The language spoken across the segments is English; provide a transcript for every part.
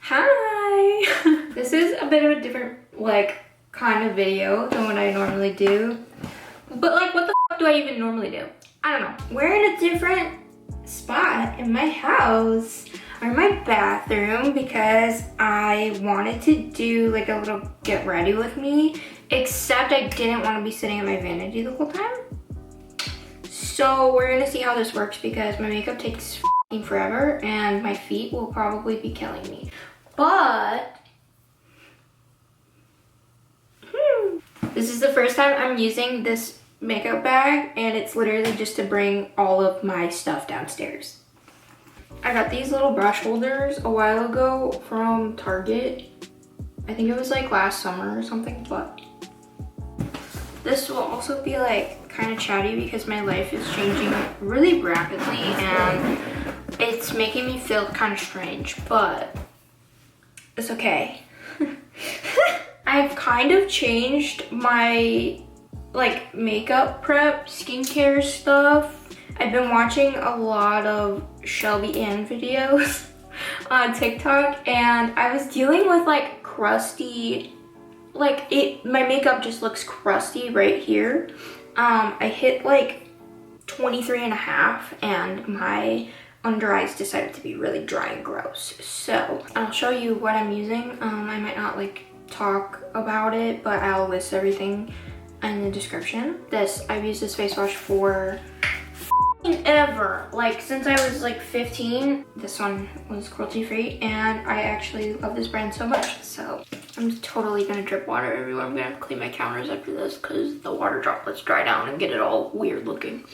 Hi! This is a bit of a different, kind of video than what I normally do. But, what the f do I even normally do? I don't know. We're in a different spot in my house, or in my bathroom, because I wanted to do, a little get ready with me, except I didn't want to be sitting at my vanity the whole time. So, we're gonna see how this works, because my makeup takes f***ing forever, and my feet will probably be killing me. But this is the first time I'm using this makeup bag, and it's literally just to bring all of my stuff downstairs. I got these little brush holders a while ago from Target. I think it was last summer or something, but this will also be kind of chatty because my life is changing really rapidly and it's making me feel kind of strange, but it's okay. I've kind of changed my makeup prep, skincare stuff. I've been watching a lot of Shelby Ann videos on TikTok, and I was dealing with crusty, my makeup just looks crusty right here. I hit 23.5 and my under eyes decided to be really dry and gross. So I'll show you what I'm using. I might not talk about it, but I'll list everything in the description. I've used this face wash for ever, since I was 15. This one was cruelty free, and I actually love this brand so much. So I'm totally gonna drip water everywhere. I'm gonna clean my counters after this because the water droplets dry down and get it all weird looking.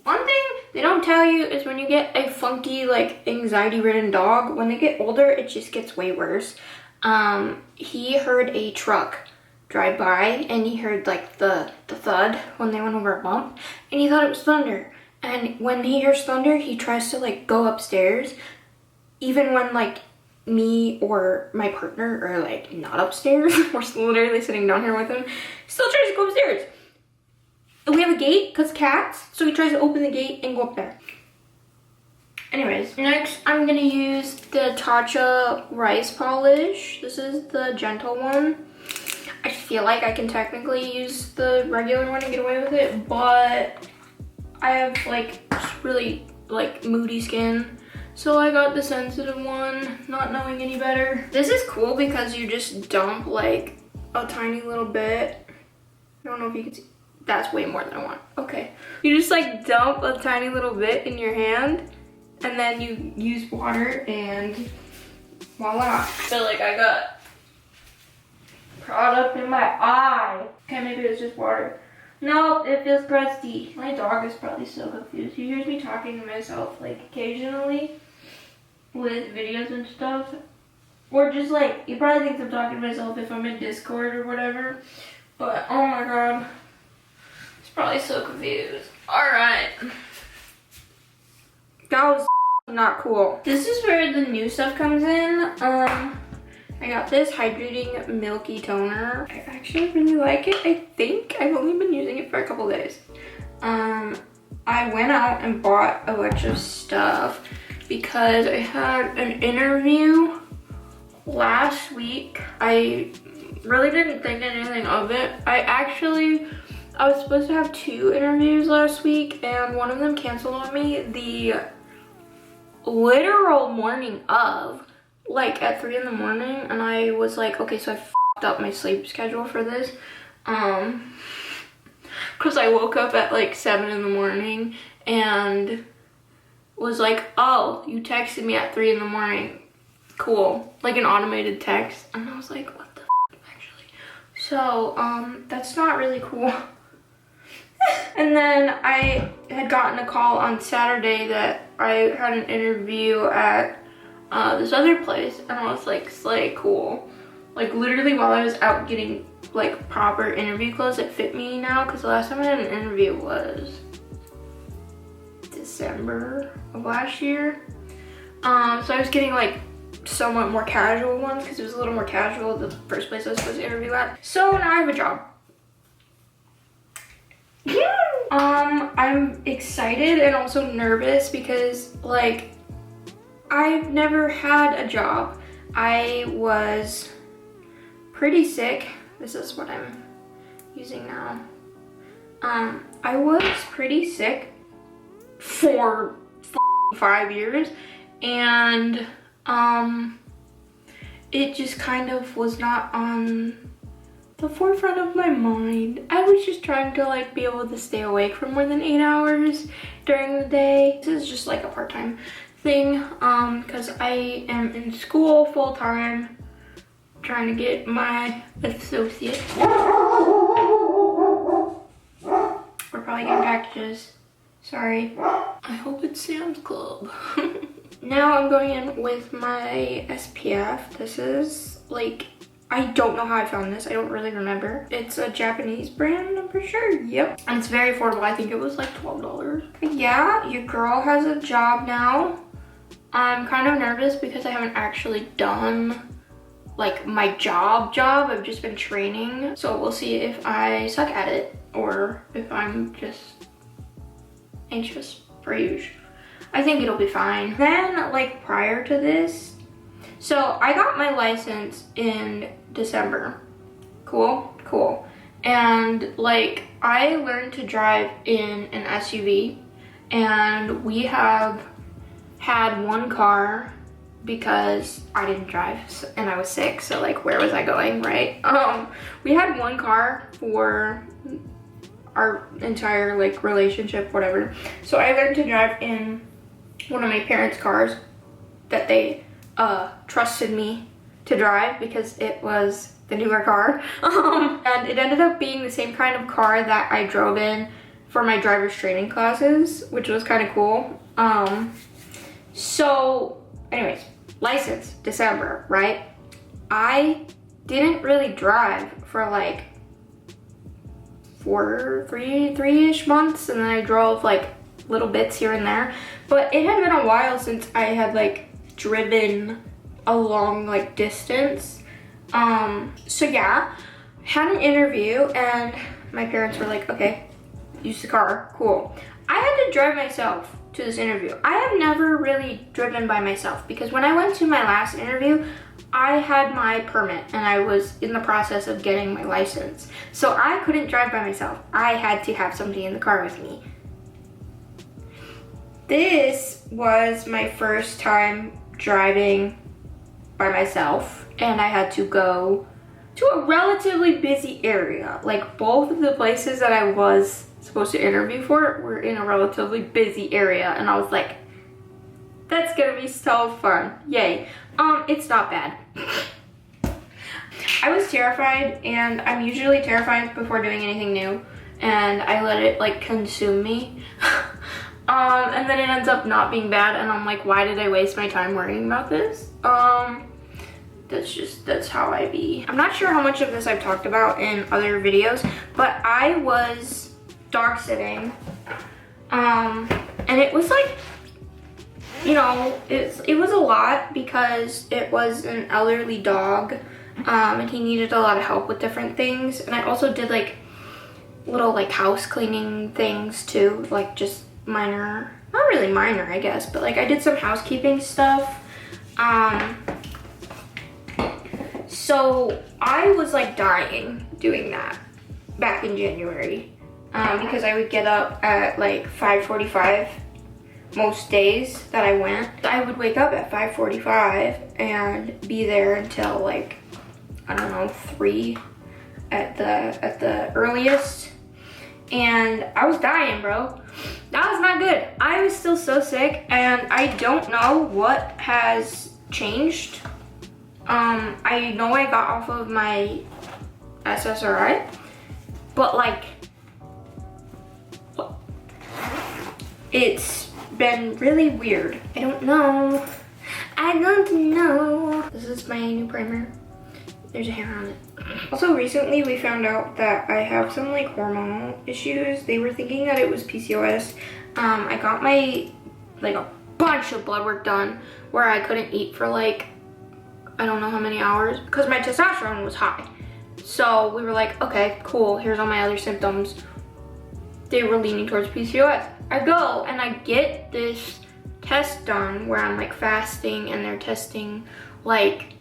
One thing they don't tell you is when you get a funky, anxiety-ridden dog, when they get older, it just gets way worse. He heard a truck drive by, and he heard, the thud when they went over a bump, and he thought it was thunder. And when he hears thunder, he tries to, go upstairs, even when, me or my partner are, not upstairs. We're literally sitting down here with him. He still tries to go upstairs. We have a gate because cats, so he tries to open the gate and go up there. Anyways, next I'm gonna use the Tatcha rice polish. This is the gentle one. I feel like I can technically use the regular one and get away with it, but I have really moody skin, so I got the sensitive one, not knowing any better. This is cool because you just dump a tiny little bit. I don't know if you can see. That's way more than I want. Okay. You just dump a tiny little bit in your hand, and then you use water, and voila. I feel like I got product in my eye. Okay, maybe it's just water. No, it feels crusty. My dog is probably so confused. He hears me talking to myself occasionally with videos and stuff. Or just he probably thinks I'm talking to myself if I'm in Discord or whatever. But oh my god. Probably so confused. Alright. That was not cool. This is where the new stuff comes in. I got this hydrating milky toner. I actually really like it, I think. I've only been using it for a couple days. I went out and bought a bunch of stuff because I had an interview last week. I really didn't think anything of it. I was supposed to have 2 interviews last week, and one of them canceled on me the literal morning of, at 3 in the morning, and I was okay, so I f***ed up my sleep schedule for this, because I woke up at 7 in the morning and was oh, you texted me at 3 in the morning, cool, an automated text, and I was what the f***, actually, so, that's not really cool. And then I had gotten a call on Saturday that I had an interview at this other place, and I was slay, cool. Literally while I was out getting proper interview clothes that fit me now, because the last time I had an interview was December of last year. So I was getting somewhat more casual ones because it was a little more casual the first place I was supposed to interview at. So now I have a job. I'm excited and also nervous because like I've never had a job. I was pretty sick. This is what I'm using now. I was pretty sick for 5 years, and it just kind of was not on the forefront of my mind. I was just trying to like be able to stay awake for more than 8 hours during the day. This is just like a part-time thing because I am in school full-time trying to get my associate. We're probably getting packages. Sorry. I hope it's Sam's Club. Now I'm going in with my SPF. This is like, I don't know how I found this. I don't really remember. It's a Japanese brand, I'm pretty sure. Yep. And it's very affordable. I think it was like $12. But yeah, your girl has a job now. I'm kind of nervous because I haven't actually done like my job. I've just been training. So we'll see if I suck at it or if I'm just anxious for usual. I think it'll be fine. Then like prior to this, so I got my license in December. Cool. And like I learned to drive in an SUV, and we have had one car because I didn't drive and I was sick, so like where was I going, right? We had one car for our entire like relationship, whatever. So I learned to drive in one of my parents' cars that they trusted me to drive because it was the newer car. And it ended up being the same kind of car that I drove in for my driver's training classes, which was kind of cool. So anyways, license, December, right? I didn't really drive for like three-ish months, and then I drove like little bits here and there. But it had been a while since I had like driven a long like distance. So yeah, had an interview and my parents were like, okay, use the car, cool. I had to drive myself to this interview. I have never really driven by myself because when I went to my last interview, I had my permit and I was in the process of getting my license. So I couldn't drive by myself. I had to have somebody in the car with me. This was my first time driving by myself, and I had to go to a relatively busy area. Like both of the places that I was supposed to interview for were in a relatively busy area, and I was like, that's gonna be so fun, yay. It's not bad. I was terrified, and I'm usually terrified before doing anything new, and I let it like consume me. And then it ends up not being bad, and I'm like, why did I waste my time worrying about this? That's how I be. I'm not sure how much of this I've talked about in other videos, but I was dog sitting, and it was like, you know, it was a lot because it was an elderly dog, and he needed a lot of help with different things. And I also did like little like house cleaning things too, like just minor, not really minor I guess, but like I did some housekeeping stuff. So I was like dying doing that back in January, because I would get up at like 5:45 most days that I went. I would wake up at 5:45 and be there until like, I don't know, 3 at the earliest. And I was dying, bro. That was not good. I was still so sick, and I don't know what has changed. I know I got off of my SSRI, but like, it's been really weird. I don't know. This is my new primer. There's a hair on it. Also, recently we found out that I have some like hormonal issues. They were thinking that it was PCOS. I got my like a bunch of blood work done where I couldn't eat for like, I don't know how many hours because my testosterone was high. So we were like, okay, cool. Here's all my other symptoms. they were leaning towards PCOS. I go and I get this test done where I'm like fasting and they're testing like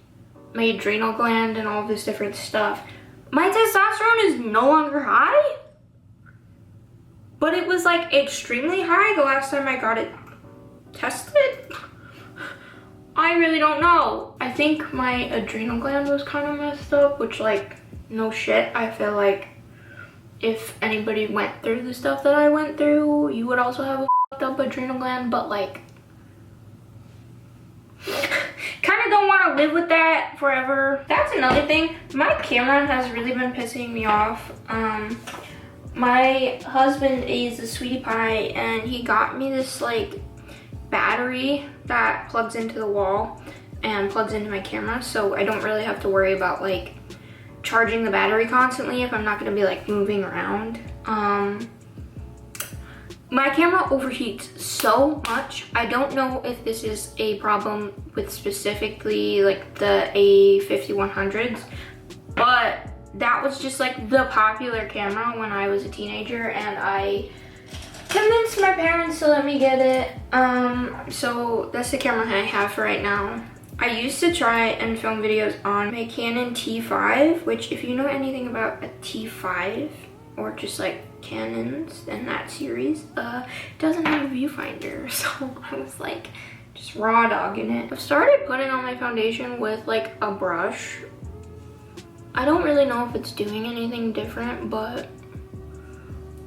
my adrenal gland and all this different stuff. My testosterone is no longer high, but it was like extremely high the last time I got it tested. I really don't know. I think my adrenal gland was kind of messed up, which like, no shit. I feel like if anybody went through the stuff that I went through, you would also have a fucked up adrenal gland, but like, kind of don't want to live with that forever. That's another thing. My camera has really been pissing me off. My husband is a sweetie pie and he got me this like battery that plugs into the wall and plugs into my camera, so I don't really have to worry about like charging the battery constantly if I'm not going to be like moving around. My camera overheats so much. I don't know if this is a problem with specifically like the A5100s, but that was just like the popular camera when I was a teenager and I convinced my parents to let me get it. So that's the camera I have for right now. I used to try and film videos on my Canon T5, which if you know anything about a T5 or just like Canons and that series, doesn't have a viewfinder, so I was like just raw dogging it. I've started putting on my foundation with like a brush. I don't really know if it's doing anything different, but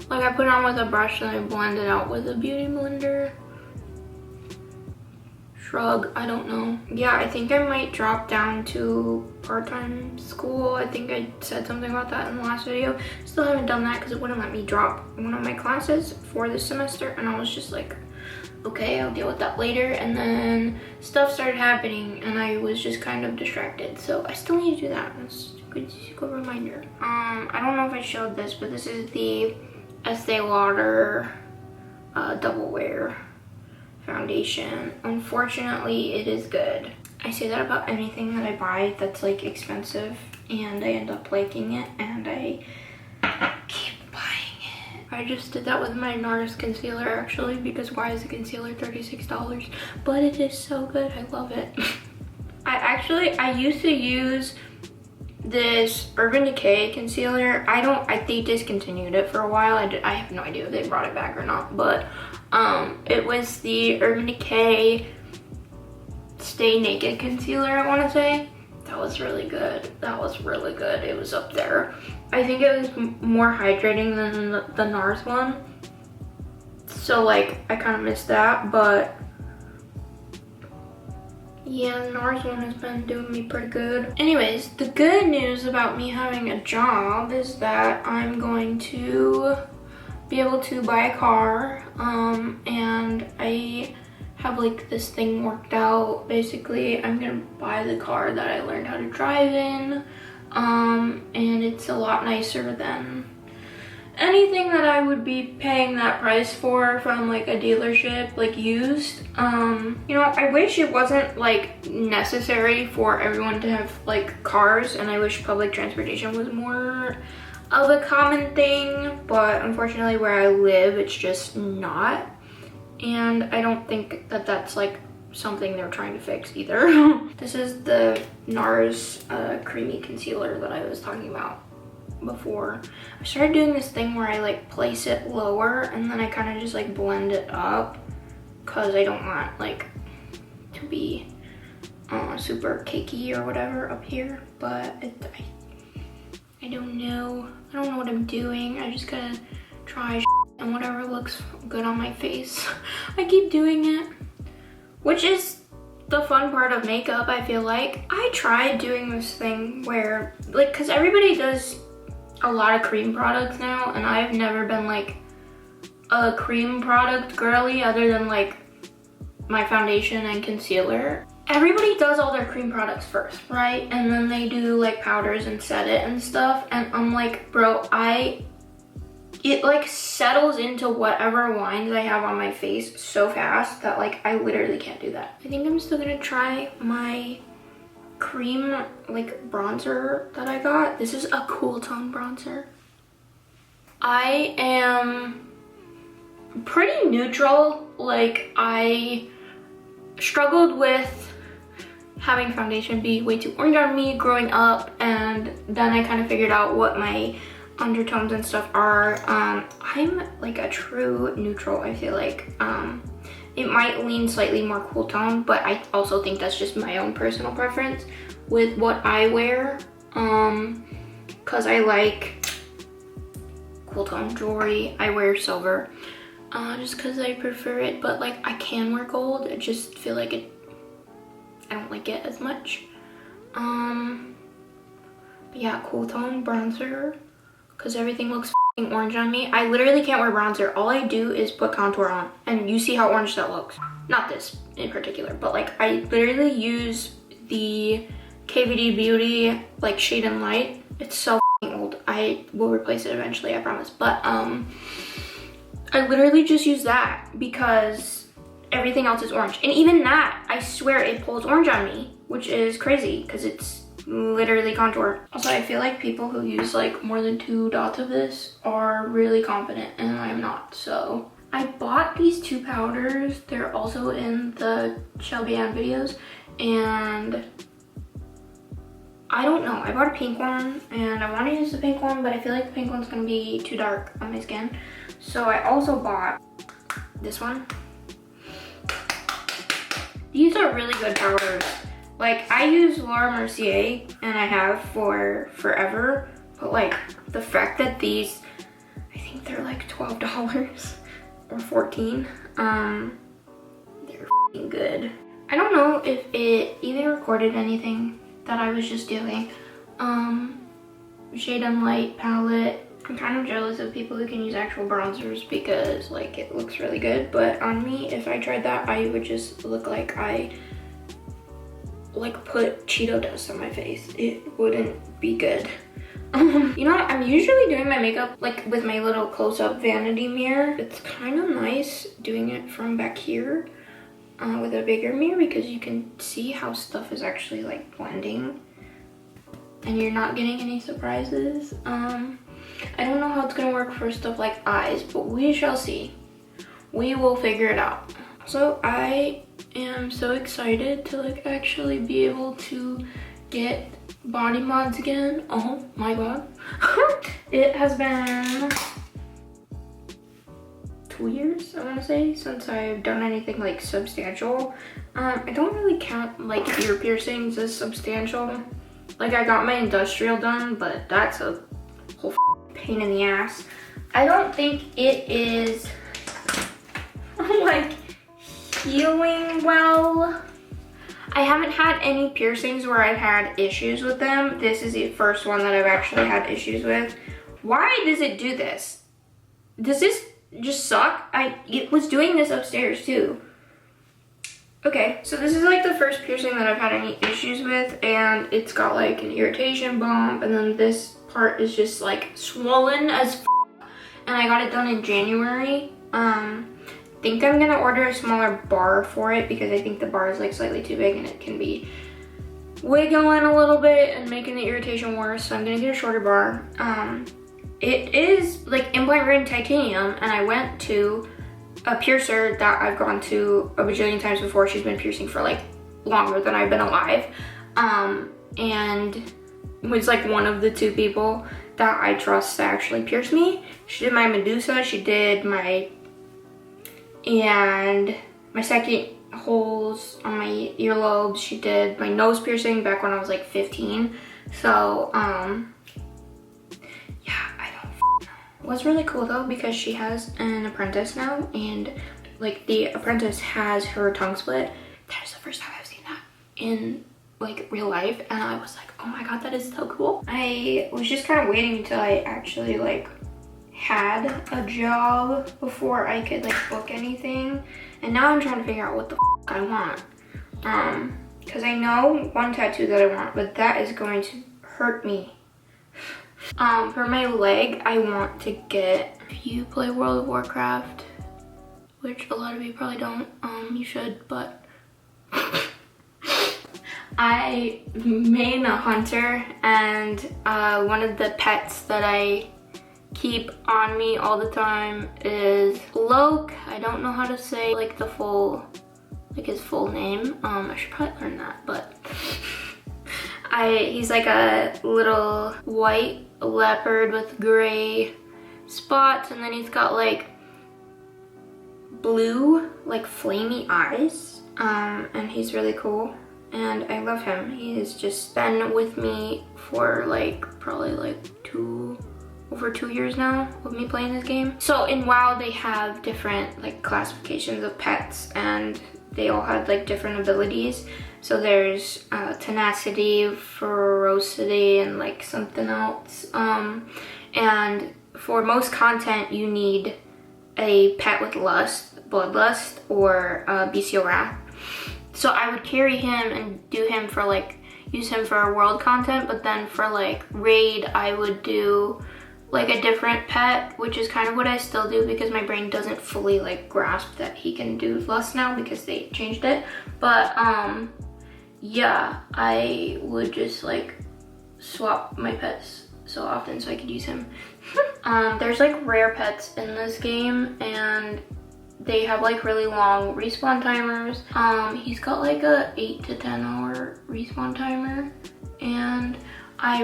like I put it on with a brush and I blend it out with a beauty blender. Shrug, I don't know. Yeah, I think I might drop down to part-time school. I think I said something about that in the last video. Still haven't done that because it wouldn't let me drop one of my classes for this semester, and I was just like, okay, I'll deal with that later. And then stuff started happening and I was just kind of distracted, so I still need to do that. That's a good reminder. I don't know if I showed this, but this is the Estee Lauder Double Wear foundation. Unfortunately, it is good. I say that about anything that I buy that's like expensive and I end up liking it and I keep buying it. I just did that with my NARS concealer actually, because why is a concealer $36? But it is so good, I love it. I used to use this Urban Decay concealer. They discontinued it for a while. I have no idea if they brought it back or not, but it was the Urban Decay Stay Naked concealer, I want to say. That was really good. That was really good. It was up there. I think it was more hydrating than the NARS one, so like I kind of missed that, but yeah, the NARS one has been doing me pretty good. Anyways, the good news about me having a job is that I'm going to be able to buy a car, and I have like this thing worked out. Basically, I'm gonna buy the car that I learned how to drive in, and it's a lot nicer than anything that I would be paying that price for from like a dealership, like used. You know, I wish it wasn't like necessary for everyone to have like cars, and I wish public transportation was more of a common thing, but unfortunately where I live it's just not, and I don't think that that's like something they're trying to fix either. This is the NARS creamy concealer that I was talking about before. I started doing this thing where I like place it lower and then I kind of just like blend it up because I don't want like to be super cakey or whatever up here, but I don't know. I don't know what I'm doing. I just gotta try and whatever looks good on my face. I keep doing it, which is the fun part of makeup, I feel like. I tried doing this thing where, like, because everybody does a lot of cream products now, and I've never been like a cream product girly other than like my foundation and concealer. Everybody does all their cream products first, right? And then they do like powders and set it and stuff. And I'm like, bro, it like settles into whatever lines I have on my face so fast that like I literally can't do that. I think I'm still gonna try my cream like bronzer that I got. This is a cool tone bronzer. I am pretty neutral. Like, I struggled with having foundation be way too orange on me growing up, and then I kind of figured out what my undertones and stuff are. I'm like a true neutral, I feel like. It might lean slightly more cool tone, but I also think that's just my own personal preference with what I wear, because I like cool tone jewelry. I wear silver just because I prefer it, but like I can wear gold. I just feel like I don't like it as much. But yeah, cool tone bronzer, because everything looks orange on me. I literally can't wear bronzer. All I do is put contour on, and you see how orange that looks. Not this in particular, but like I literally use the KVD Beauty like Shade and Light. It's so old. I will replace it eventually, I promise. But I literally just use that because everything else is orange. And even that, I swear it pulls orange on me, which is crazy because it's literally contour. Also, I feel like people who use like more than 2 dots of this are really confident, and I'm not. So I bought these 2 powders. They're also in the Shelby Ann videos, and I don't know. I bought a pink one, and I want to use the pink one, but I feel like the pink one's gonna be too dark on my skin. So I also bought this one. These are really good powders. Like, I use Laura Mercier, and I have for forever, but like the fact that these, I think they're like $12 or $14, they're f***ing good. I don't know if it even recorded anything that I was just doing. Shade and Light palette. I'm kind of jealous of people who can use actual bronzers because like it looks really good, but on me, if I tried that, I would just look like I like put Cheeto dust on my face. It wouldn't be good. You know what? I'm usually doing my makeup like with my little close-up vanity mirror. It's kind of nice doing it from back here with a bigger mirror because you can see how stuff is actually like blending and you're not getting any surprises. I don't know how it's gonna work for stuff like eyes, but we shall see. We will figure it out. So I am so excited to like actually be able to get body mods again. Oh my god. It has been 2 years, I want to say, since I've done anything like substantial. I don't really count like ear piercings as substantial. Like, I got my industrial done, but that's a whole pain in the ass. I don't think it is like healing well. I haven't had any piercings where I've had issues with them. This is the first one that I've actually had issues with. Why does it do this? Does this just suck? It was doing this upstairs too. Okay, so this is like the first piercing that I've had any issues with, and it's got like an irritation bump, and then this part is just like swollen as f, and I got it done in January. I think I'm gonna order a smaller bar for it because I think the bar is like slightly too big and it can be wiggling a little bit and making the irritation worse, so I'm gonna get a shorter bar. It is like implant grade titanium, and I went to a piercer that I've gone to a bajillion times before. She's been piercing for like longer than I've been alive, and was like one of the 2 people that I trust to actually pierce me. She did my Medusa, she did my second holes on my earlobes. She did my nose piercing back when I was like 15. So yeah, I don't know. What's really cool though, because she has an apprentice now, and like the apprentice has her tongue split. That is the first time I've seen that in like real life, and I was like, oh my god, that is so cool. I was just kind of waiting until I actually like had a job before I could like book anything, and now I'm trying to figure out what the f I want, because I know one tattoo that I want, but that is going to hurt me. For my leg, I want to get, if you play World of Warcraft, which a lot of you probably don't, you should, but I main a hunter, and one of the pets that I keep on me all the time is Loke. I don't know how to say like the full, like his full name. I should probably learn that, but he's like a little white leopard with gray spots, and then he's got like blue, like flamey eyes, and he's really cool, and I love him. He has just been with me for like probably like over 2 years now of me playing this game. So in WoW they have different like classifications of pets, and they all have like different abilities. So there's tenacity, ferocity, and like something else. And for most content you need a pet with lust, bloodlust, or bestial wrath. So I would carry him and do him for like, use him for world content, but then for like raid I would do like a different pet, which is kind of what I still do because my brain doesn't fully like grasp that he can do lust now because they changed it. But yeah, I would just like swap my pets so often so I could use him. There's like rare pets in this game, and they have like really long respawn timers. He's got like a 8 to 10 hour respawn timer, and I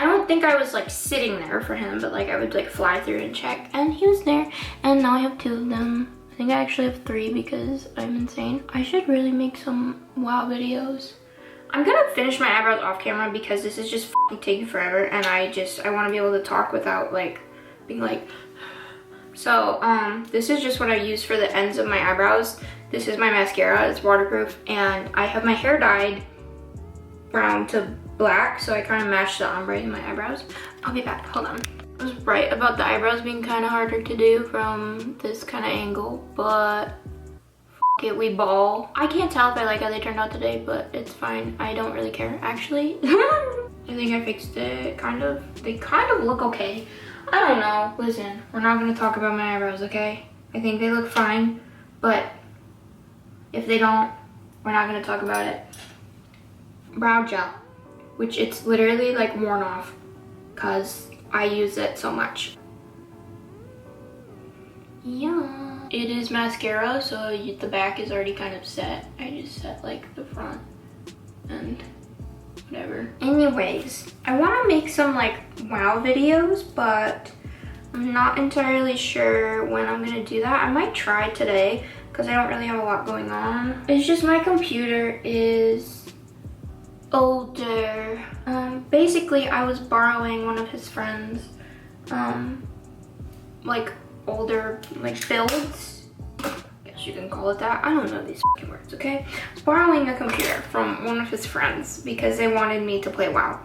don't think I was like sitting there for him, but like I would like fly through and check, and he was there, and now I have 2 of them. I think I actually have 3 because I'm insane. I should really make some WoW videos. I'm gonna finish my eyebrows off camera because this is just f***ing taking forever, and I want to be able to talk without like being like. So this is just what I use for the ends of my eyebrows. This is my mascara, it's waterproof, and I have my hair dyed brown to black, so I kind of match the ombre in my eyebrows. I'll be back, hold on. I was right about the eyebrows being kind of harder to do from this kind of angle, but f it, we ball. I can't tell if I like how they turned out today, but it's fine. I don't really care, actually. I think I fixed it, kind of. They kind of look okay. I don't know. Listen, we're not going to talk about my eyebrows, okay? I think they look fine, but if they don't, we're not going to talk about it. Brow gel, which it's literally like worn off because I use it so much. Yeah. It is mascara, so the back is already kind of set. I just set like the front and whatever. Anyways, I want to make some like WoW videos, but I'm not entirely sure when I'm gonna do that. I might try today because I don't really have a lot going on. It's just my computer is older. Basically I was borrowing one of his friends like older like builds, I guess you can call it that. I don't know these fucking words, okay? I was borrowing a computer from one of his friends because they wanted me to play WoW.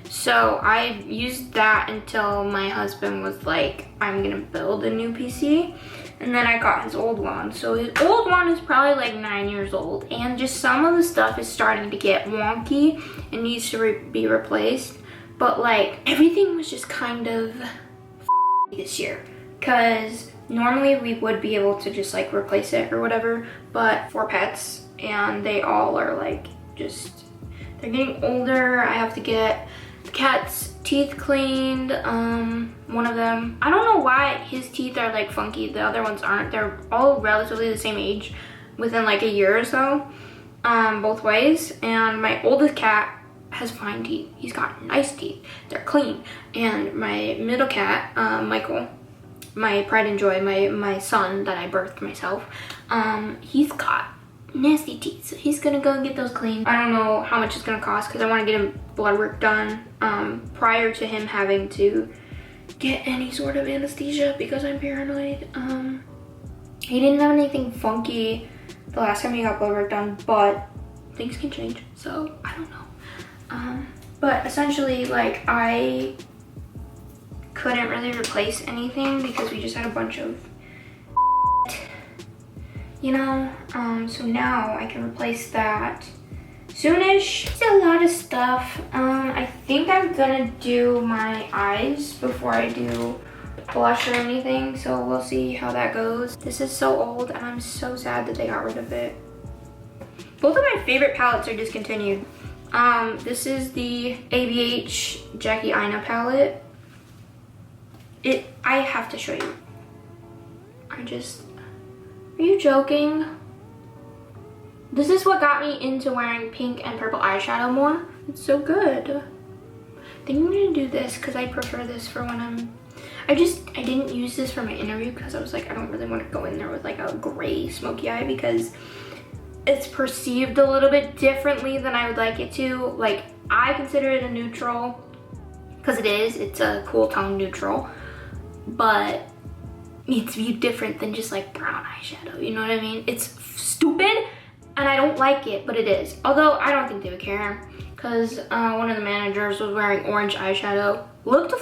So I used that until my husband was like, I'm gonna build a new PC, and then I got his old one. So his old one is probably like 9 years old, and just some of the stuff is starting to get wonky and needs to be replaced. But like everything was just kind of this year, because normally we would be able to just like replace it or whatever, but 4 pets and they all are like just, they're getting older. I have to get the cat's teeth cleaned. One of them, I don't know why his teeth are like funky, the other ones aren't. They're all relatively the same age, within like a year or so, both ways. And my oldest cat has fine teeth. He's got nice teeth, they're clean. And my middle cat, Michael, my pride and joy, my son that I birthed myself, he's got nasty teeth, so he's gonna go and get those cleaned. I don't know how much it's gonna cost because I want to get him blood work done prior to him having to get any sort of anesthesia because I'm paranoid. He didn't have anything funky the last time he got blood work done, but things can change, so I don't know. But essentially, like, I couldn't really replace anything because we just had a bunch of you know, so now I can replace that soonish. It's a lot of stuff. I think I'm gonna do my eyes before I do blush or anything, so we'll see how that goes. This is so old and I'm so sad that they got rid of it. Both of my favorite palettes are discontinued. This is the ABH Jackie Aina palette. I have to show you. Are you joking? This is what got me into wearing pink and purple eyeshadow more. It's so good. I think I'm gonna do this because I prefer this for when I didn't use this for my interview because I was like, I don't really want to go in there with like a gray smoky eye because it's perceived a little bit differently than I would like it to. Like, I consider it a neutral because it's a cool tone neutral, but it needs to be different than just like brown eyeshadow, you know what I mean? It's stupid and I don't like it, but it is. Although I don't think they would care because one of the managers was wearing orange eyeshadow. Looked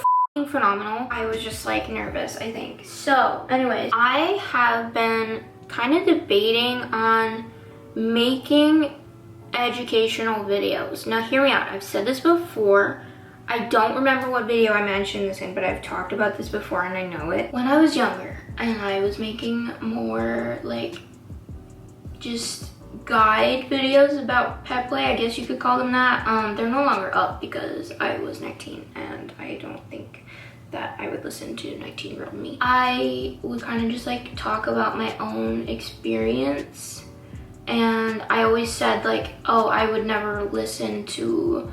phenomenal. I was just like nervous, I think. So anyways, I have been kind of debating on making educational videos. Now hear me out. I've said this before. I don't remember what video I mentioned this in, but I've talked about this before and I know it. When I was younger and I was making more like just guide videos about pet play, I guess you could call them that. They're no longer up because I was 19 and I don't think that I would listen to 19-year-old me. I would kind of just like talk about my own experience, and I always said like, oh, I would never listen to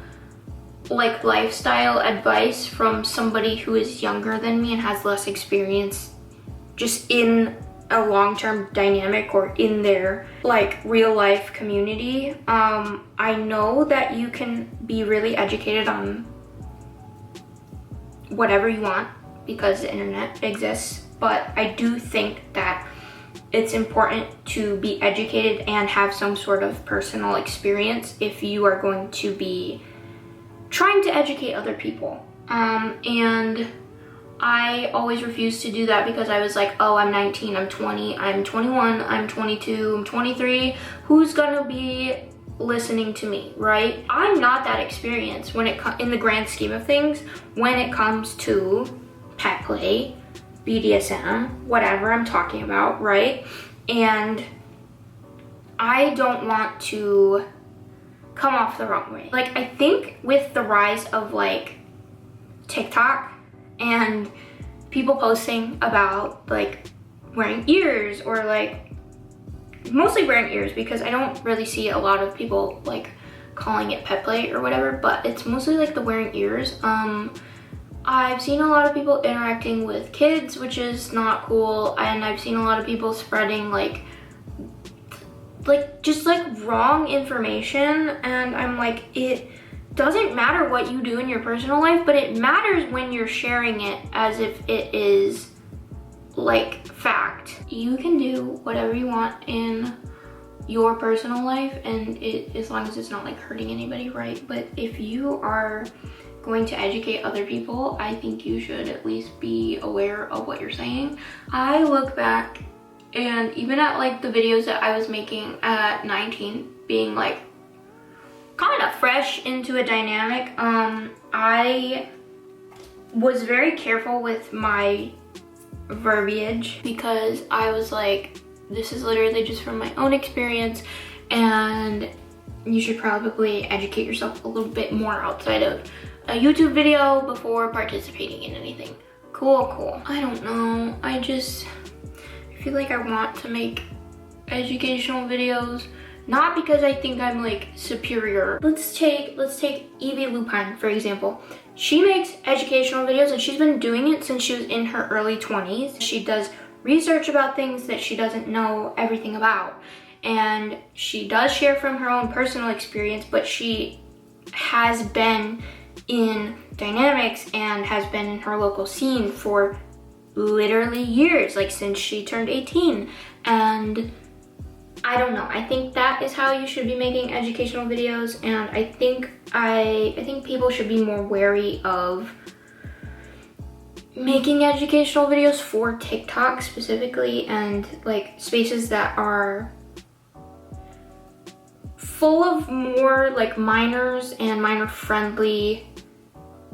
like lifestyle advice from somebody who is younger than me and has less experience just in a long-term dynamic or in their like real life community. I know that you can be really educated on whatever you want because the internet exists, but I do think that it's important to be educated and have some sort of personal experience if you are going to be trying to educate other people. And I always refused to do that because I was like, oh, I'm 19, I'm 20, I'm 21, I'm 22, I'm 23. Who's gonna be listening to me, right? I'm not that experienced when in the grand scheme of things when it comes to pet play, BDSM, whatever I'm talking about, right? And I don't want to come off the wrong way. Like, I think with the rise of like TikTok and people posting about like wearing ears or like mostly wearing ears, because I don't really see a lot of people like calling it pet play or whatever, but it's mostly like the wearing ears. I've seen a lot of people interacting with kids, which is not cool, and I've seen a lot of people spreading like just like wrong information, and I'm like, it doesn't matter what you do in your personal life, but it matters when you're sharing it as if it is like fact. You can do whatever you want in your personal life, and as long as it's not like hurting anybody, right? But if you are going to educate other people, I think you should at least be aware of what you're saying. I look back and even at like the videos that I was making at 19, being like kind of fresh into a dynamic, I was very careful with my verbiage because I was like, this is literally just from my own experience, and you should probably educate yourself a little bit more outside of a YouTube video before participating in anything. Cool. I don't know, I feel like I want to make educational videos, not because I think I'm like superior. Let's take Evie Lupine, for example. She makes educational videos and she's been doing it since she was in her early 20s. She does research about things that she doesn't know everything about. And she does share from her own personal experience, but she has been in dynamics and has been in her local scene for literally years, like since she turned 18. And I don't know, I think that is how you should be making educational videos, and I think people should be more wary of making educational videos for TikTok specifically, and like spaces that are full of more like minors and minor friendly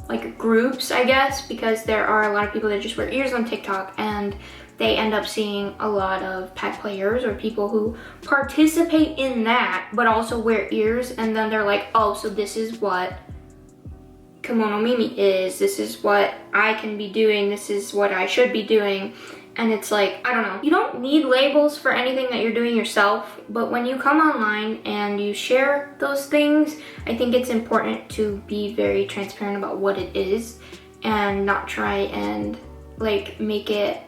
like groups, I guess, because there are a lot of people that just wear ears on TikTok and they end up seeing a lot of pet players or people who participate in that but also wear ears, and then they're like, oh, so this is what kimono mimi is, this is what I can be doing, this is what I should be doing. And it's like, I don't know. You don't need labels for anything that you're doing yourself, but when you come online and you share those things, I think it's important to be very transparent about what it is and not try and like make it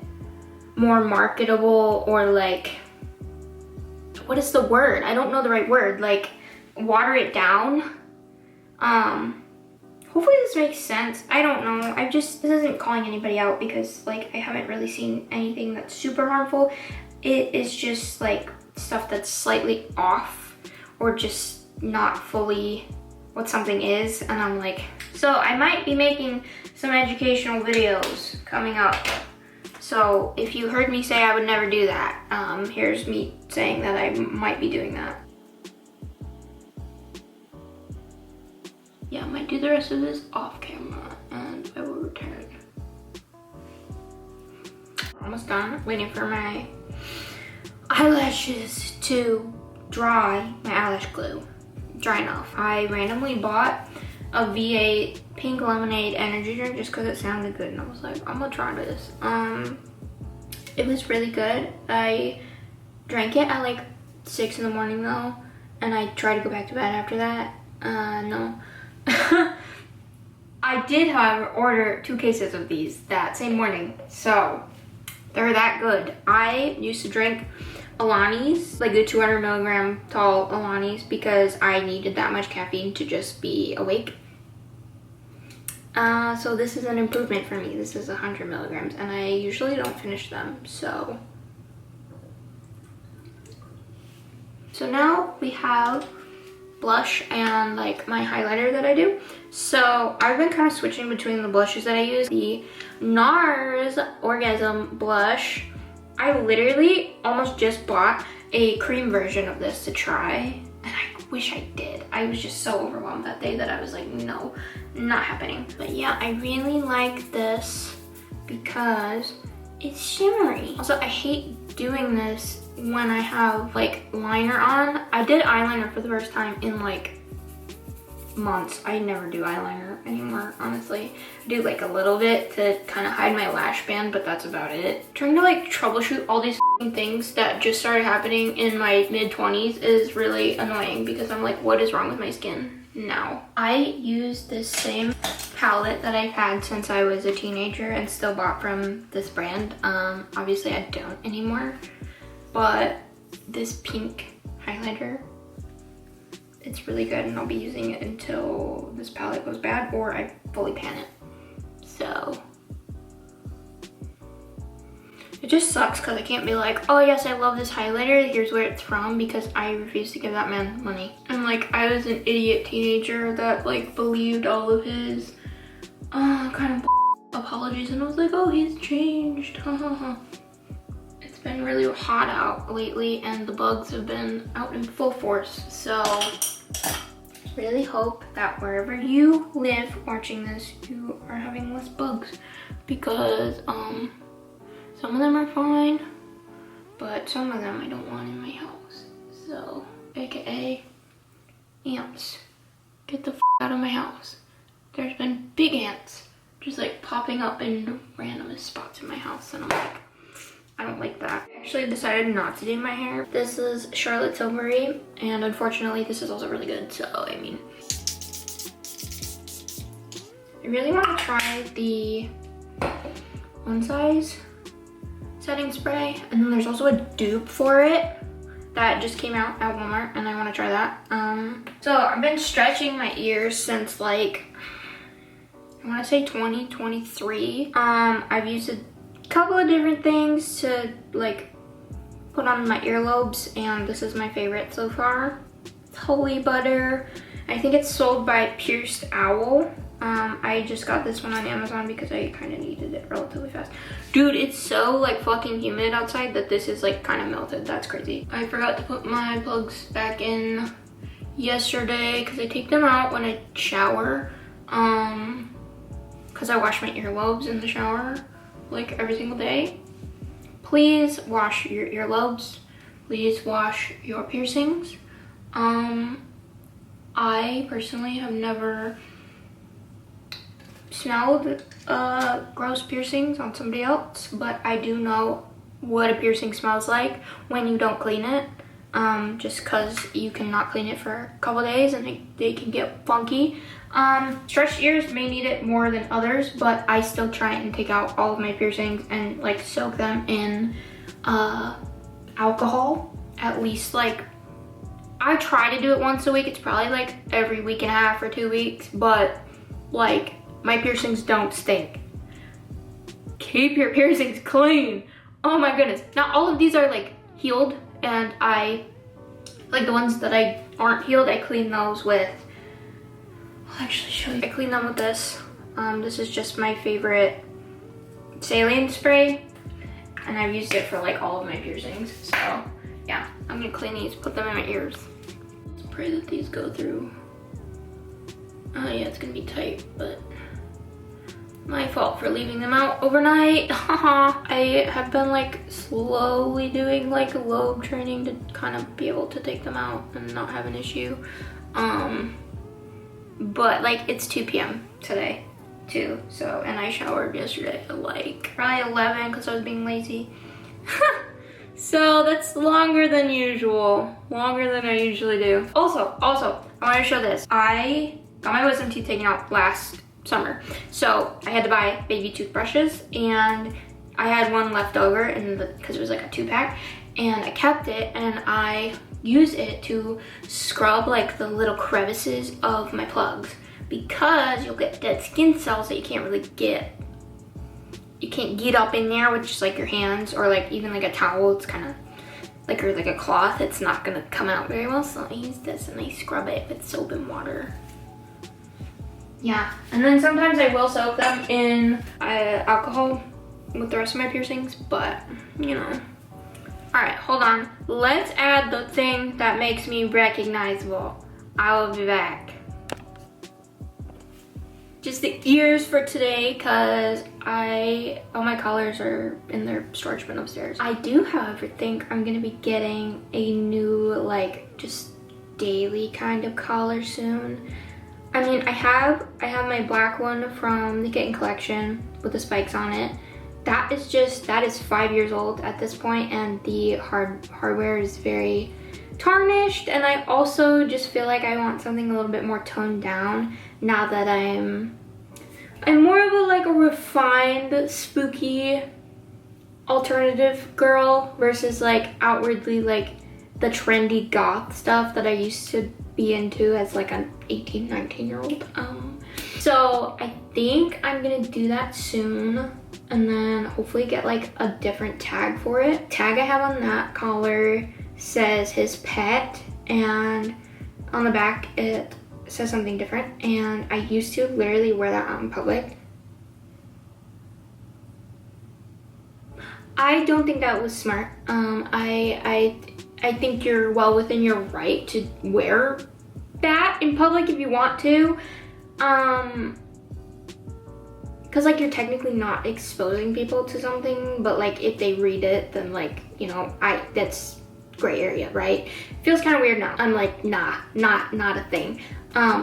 more marketable or like, what is the word? I don't know the right word. Like water it down. Hopefully this makes sense. I don't know. This isn't calling anybody out because like I haven't really seen anything that's super harmful. It is just like stuff that's slightly off or just not fully what something is. And I'm like, so I might be making some educational videos coming up. So if you heard me say I would never do that, here's me saying that I might be doing that. Yeah, I might do the rest of this off camera and I will return. Almost done. Waiting for my eyelashes to dry, my eyelash glue. Dry enough. I randomly bought a V8 pink lemonade energy drink just because it sounded good and I was like, I'm gonna try this. It was really good. I drank it at like 6 in the morning though, and I tried to go back to bed after that. No. I did, however, order 2 cases of these that same morning, so they're that good. I used to drink Alani's, like the 200 milligram tall Alani's, because I needed that much caffeine to just be awake. So this is an improvement for me. This is 100 milligrams, and I usually don't finish them, so. So now we have blush and like my highlighter that I do. So I've been kind of switching between the blushes that I use. The NARS Orgasm blush, I literally almost just bought a cream version of this to try, and I wish I did. I was just so overwhelmed that day that I was like, no, not happening. But yeah, I really like this because it's shimmery. Also, I hate doing this when I have like liner on. I did eyeliner for the first time in like months. I never do eyeliner anymore, honestly. I do like a little bit to kind of hide my lash band, but that's about it. Trying to like troubleshoot all these things that just started happening in my mid-20s is really annoying because I'm like, what is wrong with my skin now? I use this same palette that I've had since I was a teenager and still bought from this brand. Obviously I don't anymore, but this pink highlighter, it's really good, and I'll be using it until this palette goes bad or I fully pan it. So it just sucks because I can't be like, oh yes, I love this highlighter, here's where it's from, because I refuse to give that man money. And like, I was an idiot teenager that like believed all of his kind of apologies, and I was like, oh, he's changed. It's been really hot out lately and the bugs have been out in full force, so really hope that wherever you live watching this, you are having less bugs, because some of them are fine, but some of them I don't want in my house. So, AKA ants, get the f out of my house. There's been big ants just like popping up in random spots in my house, and I'm like, I don't like that. I actually decided not to do my hair. This is Charlotte Tilbury, and unfortunately this is also really good, so I mean, I really want to try the One Size setting spray, and then there's also a dupe for it that just came out at Walmart, and I want to try that. So I've been stretching my ears since like, I want to say 2023. I've used a couple of different things to like put on my earlobes, and this is my favorite so far. It's Holy Butter. I think it's sold by Pierced Owl. I just got this one on Amazon because I kind of needed it relatively fast. Dude, it's so like fucking humid outside that this is like kind of melted. That's crazy. I forgot to put my plugs back in yesterday because I take them out when I shower. Because I wash my earlobes in the shower like every single day. Please wash your earlobes. Please wash your piercings. I personally have never smelled gross piercings on somebody else, but I do know what a piercing smells like when you don't clean it. Just because you cannot clean it for a couple days and they can get funky. Stretched ears may need it more than others, but I still try and take out all of my piercings and like soak them in alcohol. At least like, I try to do it once a week. It's probably like every week and a half or 2 weeks, but like my piercings don't stink. Keep your piercings clean. Oh my goodness. Now all of these are like healed, and I, like the ones that I aren't healed, I clean those with, I'll actually show you. I clean them with this. This is just my favorite saline spray, and I've used it for like all of my piercings. So yeah, I'm gonna clean these, put them in my ears. Let's pray that these go through. Oh yeah, it's gonna be tight, but my fault for leaving them out overnight. I have been like slowly doing like lobe training to kind of be able to take them out and not have an issue. But like it's 2 p.m. today too, so, and I showered yesterday at like probably 11 because I was being lazy. So that's longer than usual, longer than I usually do. Also, I want to show this. I got my wisdom teeth taken out last summer, so I had to buy baby toothbrushes, and I had one left over because it was like a 2-pack, and I kept it and I use it to scrub like the little crevices of my plugs, because you'll get dead skin cells that you can't really get. You can't get up in there with just like your hands or like even like a towel. It's kind of like, or like a cloth, it's not gonna come out very well. So I use this and I scrub it with soap and water. Yeah, and then sometimes I will soak them in alcohol with the rest of my piercings, but you know. All right, hold on. Let's add the thing that makes me recognizable. I will be back. Just the ears for today, cause all my collars are in their storage bin upstairs. I do, however, think I'm gonna be getting a new like just daily kind of collar soon. I mean, I have my black one from the kitten collection with the spikes on it. That is 5 years old at this point, and the hardware is very tarnished, and I also just feel like I want something a little bit more toned down now that I'm more of a refined, spooky alternative girl versus like outwardly like the trendy goth stuff that I used to be into as like an 18, 19-year-old. So I think I'm gonna do that soon, and then hopefully get like a different tag for it. Tag I have on that collar says his pet, and on the back it says something different, and I used to literally wear that out in public. I don't think that was smart. I think you're well within your right to wear that in public if you want to. Cause like you're technically not exposing people to something, but like if they read it, then like, you know, that's gray area, right? Feels kind of weird now. I'm like, nah, not a thing.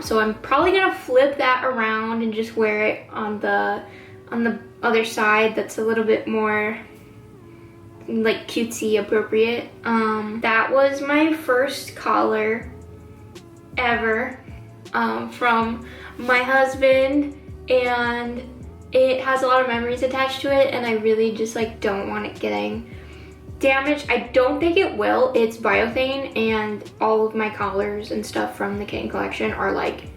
So I'm probably gonna flip that around and just wear it on the other side that's a little bit more like cutesy appropriate. That was my first collar ever from my husband, and it has a lot of memories attached to it, and I really just like don't want it getting damaged. I don't think it will. It's biothane, and all of my collars and stuff from the kitten collection are like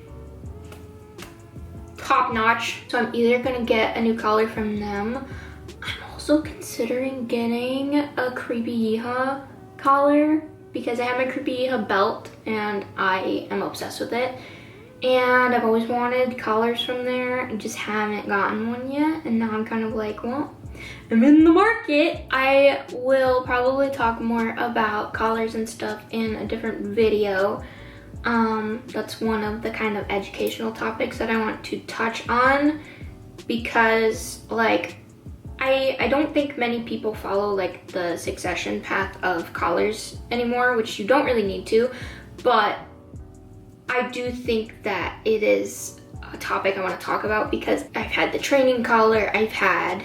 top notch, so I'm either gonna get a new collar from them. I'm also considering getting a Creepy Yeehaw collar because I have my Creepy Yeehaw belt and I am obsessed with it, and I've always wanted collars from there and just haven't gotten one yet, and now I'm kind of like, well, I'm in the market. I will probably talk more about collars and stuff in a different video. That's one of the kind of educational topics that I want to touch on, because like I don't think many people follow like the succession path of collars anymore, which you don't really need to, but I do think that it is a topic I want to talk about because I've had the training collar, I've had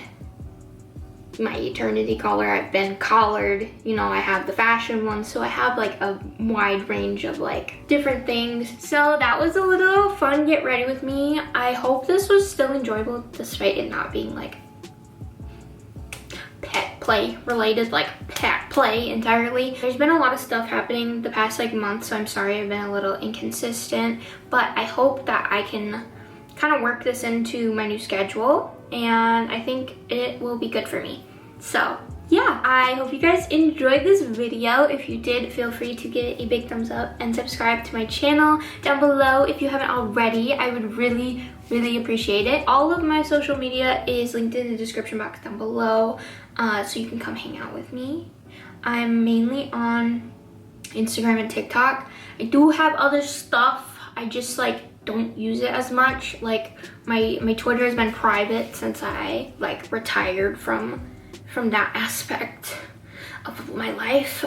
my eternity collar, I've been collared, you know, I have the fashion one, so I have like a wide range of like different things. So that was a little fun get ready with me. I hope this was still enjoyable despite it not being like pet play related, like pet play entirely. There's been a lot of stuff happening the past like month, so I'm sorry I've been a little inconsistent, but I hope that I can kind of work this into my new schedule, and I think it will be good for me. So yeah, I hope you guys enjoyed this video. If you did, feel free to give it a big thumbs up and subscribe to my channel down below if you haven't already. I would really appreciate it. All of my social media is linked in the description box down below, so you can come hang out with me. I'm mainly on Instagram and TikTok. I do have other stuff, I just like don't use it as much. Like my Twitter has been private since I like retired from that aspect of my life.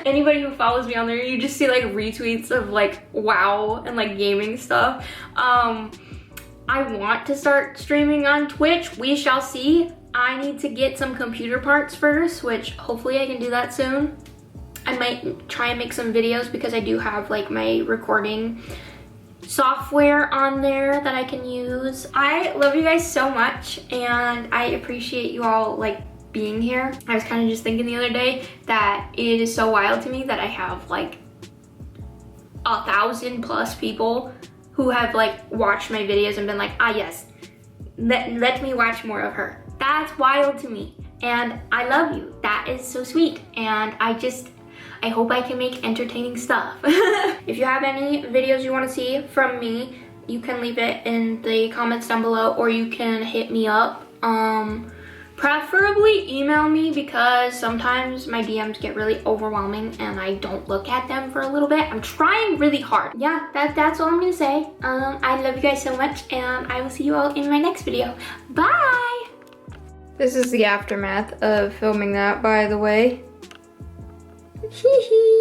Anybody who follows me on there, you just see like retweets of like WoW and like gaming stuff. I want to start streaming on Twitch. We shall see. I need to get some computer parts first, which hopefully I can do that soon. I might try and make some videos because I do have like my recording software on there that I can use. I love you guys so much, and I appreciate you all like being here. I was kind of just thinking the other day that it is so wild to me that I have like 1,000+ people who have like watched my videos and been like, ah yes, let me watch more of her. That's wild to me, and I love you. That is so sweet, and I hope I can make entertaining stuff. If you have any videos you want to see from me, you can leave it in the comments down below, or you can hit me up. Preferably email me because sometimes my DMs get really overwhelming and I don't look at them for a little bit. I'm trying really hard. Yeah, that's all I'm gonna say. I love you guys so much, and I will see you all in my next video. Bye! This is the aftermath of filming that, by the way. Hee hee.